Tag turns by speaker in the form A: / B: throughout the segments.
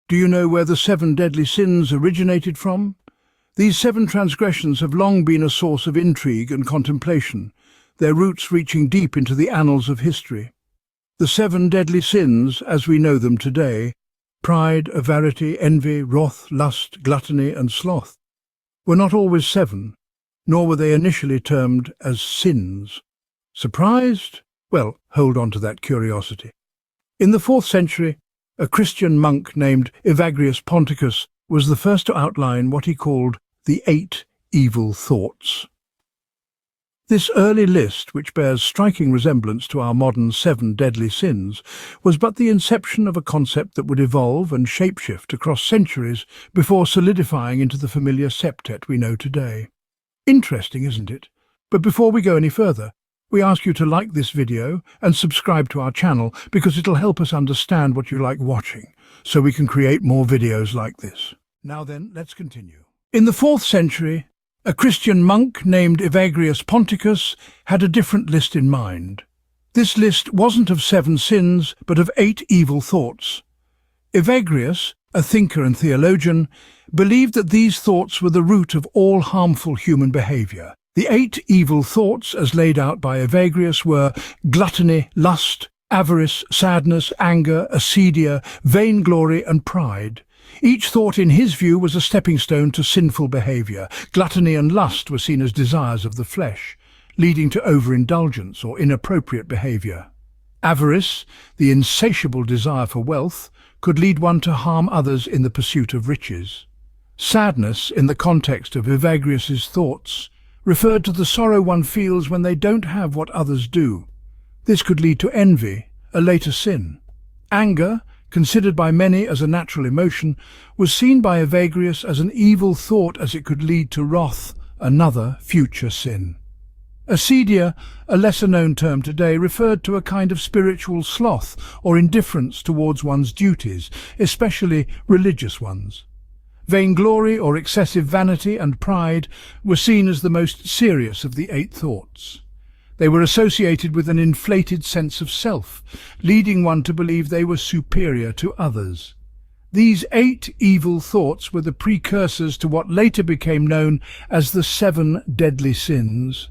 A: Do you know where the 7 deadly sins originated from? These 7 transgressions have long been a source of intrigue and contemplation, their roots reaching deep into the annals of history. The 7 deadly sins, as we know them today, pride, avarity, envy, wrath, lust, gluttony, and sloth, were not always 7, nor were they initially termed as sins. Surprised? Well, hold on to that curiosity. In the 4th century, a Christian monk named Avagrius Ponticus was the first to outline what he called the 8 evil thoughts. This early list, which bears striking resemblance to our modern 7 deadly sins, was but the inception of a concept that would evolve and shapeshift across centuries before solidifying into the familiar septet we know today. Interesting, isn't it? But before we go any further, we ask you to like this video and subscribe to our channel because it'll help us understand what you like watching, so we can create more videos like this. Now then, let's continue. In the 4th century, a Christian monk named Avagrius Ponticus had a different list in mind. This list wasn't of 7 sins, but of 8 evil thoughts. Avagrius, a thinker and theologian, believed that these thoughts were the root of all harmful human behavior. The 8 evil thoughts, as laid out by Avagrius, were gluttony, lust, avarice, sadness, anger, acedia, vainglory, and pride. Each thought, in his view, was a stepping stone to sinful behavior. Gluttony and lust were seen as desires of the flesh, leading to overindulgence or inappropriate behavior. Avarice, the insatiable desire for wealth, could lead one to harm others in the pursuit of riches. Sadness, in the context of Avagrius's thoughts, referred to the sorrow one feels when they don't have what others do. This could lead to envy, a later sin. Anger, considered by many as a natural emotion, was seen by Avagrius as an evil thought as it could lead to wrath, another future sin. Acedia, a lesser-known term today, referred to a kind of spiritual sloth or indifference towards one's duties, especially religious ones. Vainglory or excessive vanity and pride were seen as the most serious of the 8 thoughts. They were associated with an inflated sense of self, leading one to believe they were superior to others. These 8 evil thoughts were the precursors to what later became known as the 7 deadly sins.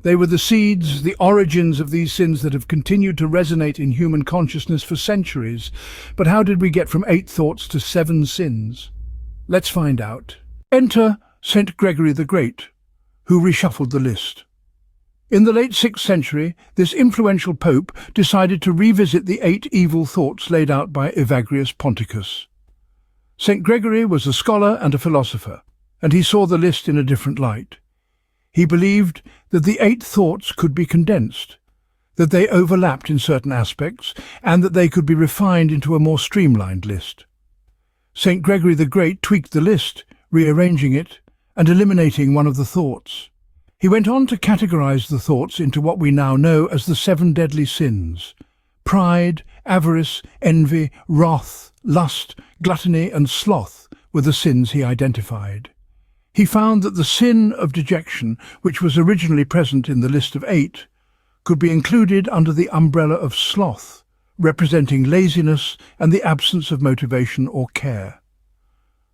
A: They were the seeds, the origins of these sins that have continued to resonate in human consciousness for centuries. But how did we get from 8 thoughts to 7 sins? Let's find out. Enter St. Gregory the Great, who reshuffled the list. In the late 6th century, this influential pope decided to revisit the 8 evil thoughts laid out by Avagrius Ponticus. St. Gregory was a scholar and a philosopher, and he saw the list in a different light. He believed that the 8 thoughts could be condensed, that they overlapped in certain aspects, and that they could be refined into a more streamlined list. St. Gregory the Great tweaked the list, rearranging it and eliminating one of the thoughts. He went on to categorize the thoughts into what we now know as the 7 deadly sins. Pride, avarice, envy, wrath, lust, gluttony, and sloth were the sins he identified. He found that the sin of dejection, which was originally present in the list of 8, could be included under the umbrella of sloth, representing laziness and the absence of motivation or care.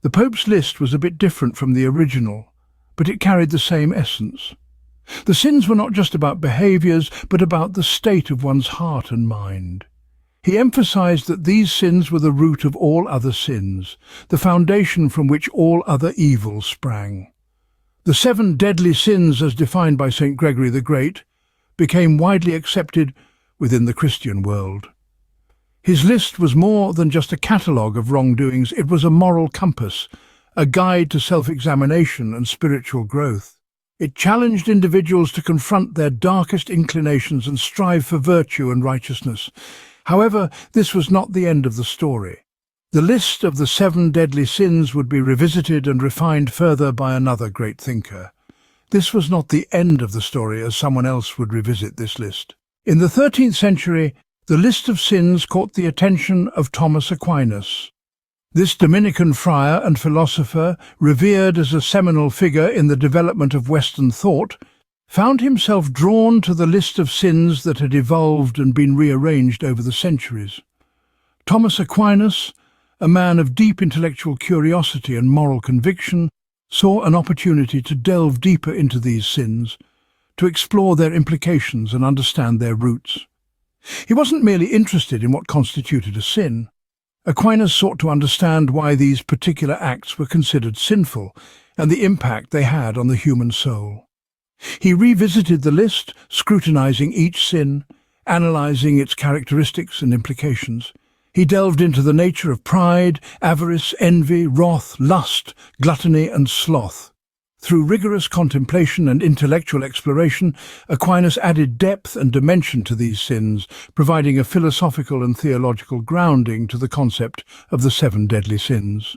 A: The Pope's list was a bit different from the original, but it carried the same essence. The sins were not just about behaviors, but about the state of one's heart and mind. He emphasized that these sins were the root of all other sins, the foundation from which all other evils sprang. The 7 deadly sins, as defined by St. Gregory the Great, became widely accepted within the Christian world. His list was more than just a catalogue of wrongdoings. It was a moral compass, a guide to self-examination and spiritual growth. It challenged individuals to confront their darkest inclinations and strive for virtue and righteousness. However, this was not the end of the story. The list of the 7 deadly sins would be revisited and refined further by another great thinker. This was not the end of the story, as someone else would revisit this list. In the 13th century, the list of sins caught the attention of Thomas Aquinas. This Dominican friar and philosopher, revered as a seminal figure in the development of Western thought, found himself drawn to the list of sins that had evolved and been rearranged over the centuries. Thomas Aquinas, a man of deep intellectual curiosity and moral conviction, saw an opportunity to delve deeper into these sins, to explore their implications and understand their roots. He wasn't merely interested in what constituted a sin. Aquinas sought to understand why these particular acts were considered sinful and the impact they had on the human soul. He revisited the list, scrutinizing each sin, analyzing its characteristics and implications. He delved into the nature of pride, avarice, envy, wrath, lust, gluttony, and sloth. Through rigorous contemplation and intellectual exploration, Aquinas added depth and dimension to these sins, providing a philosophical and theological grounding to the concept of the seven deadly sins.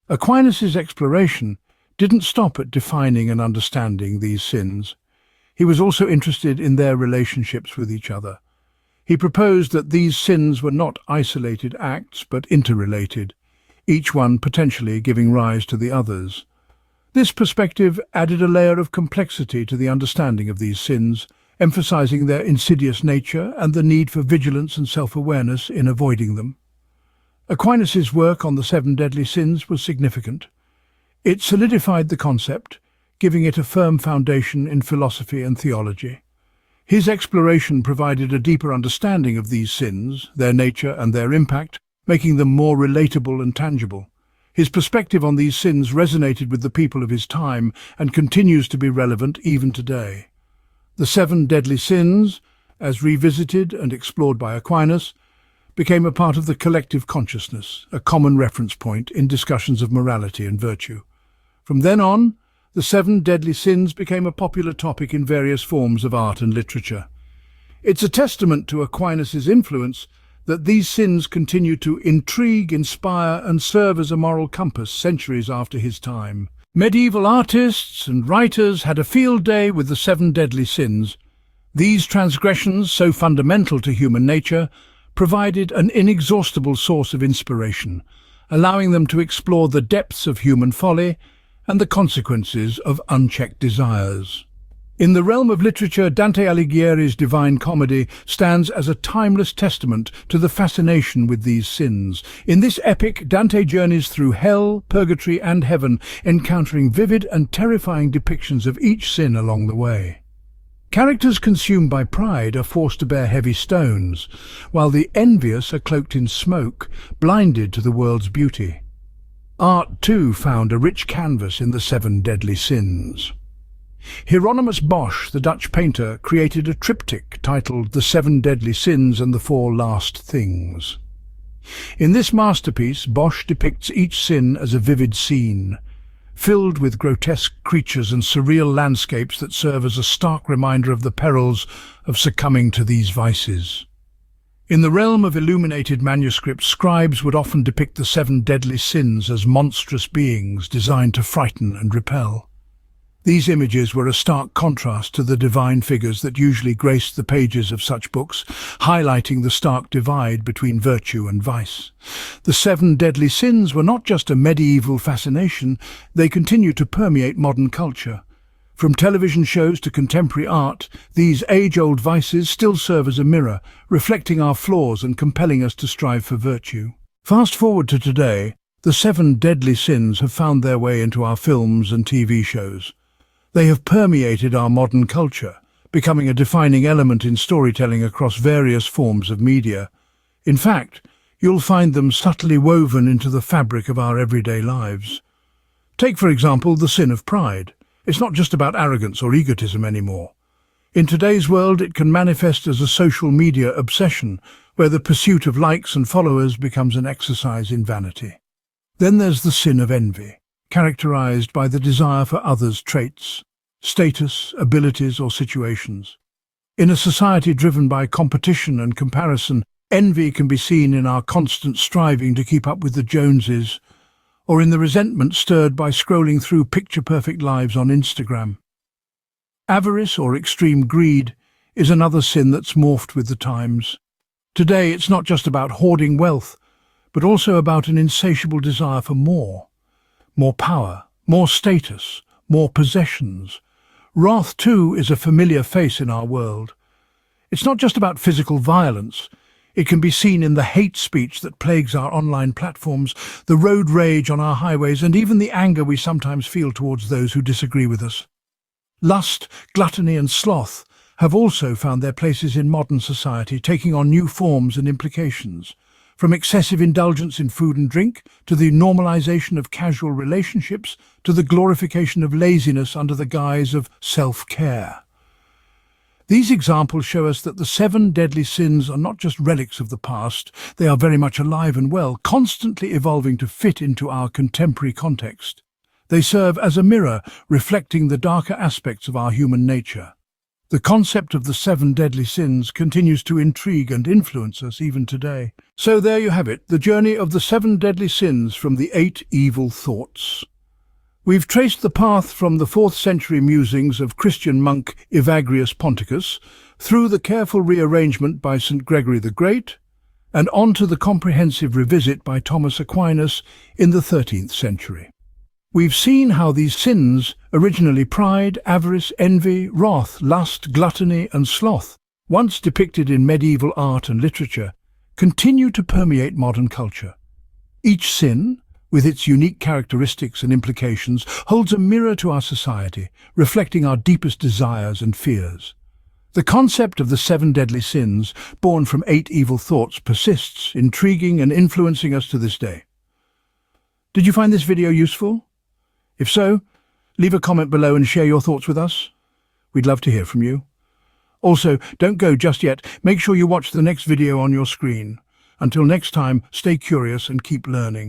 A: Aquinas' exploration didn't stop at defining and understanding these sins. He was also interested in their relationships with each other. He proposed that these sins were not isolated acts but interrelated, each one potentially giving rise to the others. This perspective added a layer of complexity to the understanding of these sins, emphasizing their insidious nature and the need for vigilance and self-awareness in avoiding them. Aquinas' work on the seven deadly sins was significant. It solidified the concept, giving it a firm foundation in philosophy and theology. His exploration provided a deeper understanding of these sins, their nature and their impact, making them more relatable and tangible. His perspective on these sins resonated with the people of his time and continues to be relevant even today. The seven deadly sins, as revisited and explored by Aquinas, became a part of the collective consciousness, a common reference point in discussions of morality and virtue. From then on, the seven deadly sins became a popular topic in various forms of art and literature. It's a testament to Aquinas' influence that these sins continue to intrigue, inspire, and serve as a moral compass centuries after his time. Medieval artists and writers had a field day with the seven deadly sins. These transgressions, so fundamental to human nature, provided an inexhaustible source of inspiration, allowing them to explore the depths of human folly and the consequences of unchecked desires. In the realm of literature, Dante Alighieri's Divine Comedy stands as a timeless testament to the fascination with these sins. In this epic, Dante journeys through hell, purgatory, and heaven, encountering vivid and terrifying depictions of each sin along the way. Characters consumed by pride are forced to bear heavy stones, while the envious are cloaked in smoke, blinded to the world's beauty. Art, too, found a rich canvas in the seven deadly sins. Hieronymus Bosch, the Dutch painter, created a triptych titled The Seven Deadly Sins and the Four Last Things. In this masterpiece, Bosch depicts each sin as a vivid scene, filled with grotesque creatures and surreal landscapes that serve as a stark reminder of the perils of succumbing to these vices. In the realm of illuminated manuscripts, scribes would often depict the seven deadly sins as monstrous beings designed to frighten and repel. These images were a stark contrast to the divine figures that usually graced the pages of such books, highlighting the stark divide between virtue and vice. The seven deadly sins were not just a medieval fascination, they continue to permeate modern culture. From television shows to contemporary art, these age-old vices still serve as a mirror, reflecting our flaws and compelling us to strive for virtue. Fast forward to today, the seven deadly sins have found their way into our films and TV shows. They have permeated our modern culture, becoming a defining element in storytelling across various forms of media. In fact, you'll find them subtly woven into the fabric of our everyday lives. Take, for example, the sin of pride. It's not just about arrogance or egotism anymore. In today's world, it can manifest as a social media obsession, where the pursuit of likes and followers becomes an exercise in vanity. Then there's the sin of envy, characterized by the desire for others' traits, status, abilities, or situations. In a society driven by competition and comparison, envy can be seen in our constant striving to keep up with the Joneses, or in the resentment stirred by scrolling through picture-perfect lives on Instagram. Avarice, or extreme greed, is another sin that's morphed with the times. Today, it's not just about hoarding wealth, but also about an insatiable desire for more. More power, more status, more possessions. Wrath, too, is a familiar face in our world. It's not just about physical violence. It can be seen in the hate speech that plagues our online platforms, the road rage on our highways, and even the anger we sometimes feel towards those who disagree with us. Lust, gluttony, and sloth have also found their places in modern society, taking on new forms and implications. From excessive indulgence in food and drink, to the normalization of casual relationships, to the glorification of laziness under the guise of self-care. These examples show us that the 7 deadly sins are not just relics of the past, they are very much alive and well, constantly evolving to fit into our contemporary context. They serve as a mirror, reflecting the darker aspects of our human nature. The concept of the 7 deadly sins continues to intrigue and influence us even today. So there you have it, the journey of the 7 deadly sins from the 8 evil thoughts. We've traced the path from the 4th century musings of Christian monk Avagrius Ponticus through the careful rearrangement by St. Gregory the Great and on to the comprehensive revisit by Thomas Aquinas in the 13th century. We've seen how these sins, originally pride, avarice, envy, wrath, lust, gluttony, and sloth, once depicted in medieval art and literature, continue to permeate modern culture. Each sin, with its unique characteristics and implications, holds a mirror to our society, reflecting our deepest desires and fears. The concept of the 7 deadly sins, born from 8 evil thoughts, persists, intriguing and influencing us to this day. Did you find this video useful? If so, leave a comment below and share your thoughts with us. We'd love to hear from you. Also, don't go just yet. Make sure you watch the next video on your screen. Until next time, stay curious and keep learning.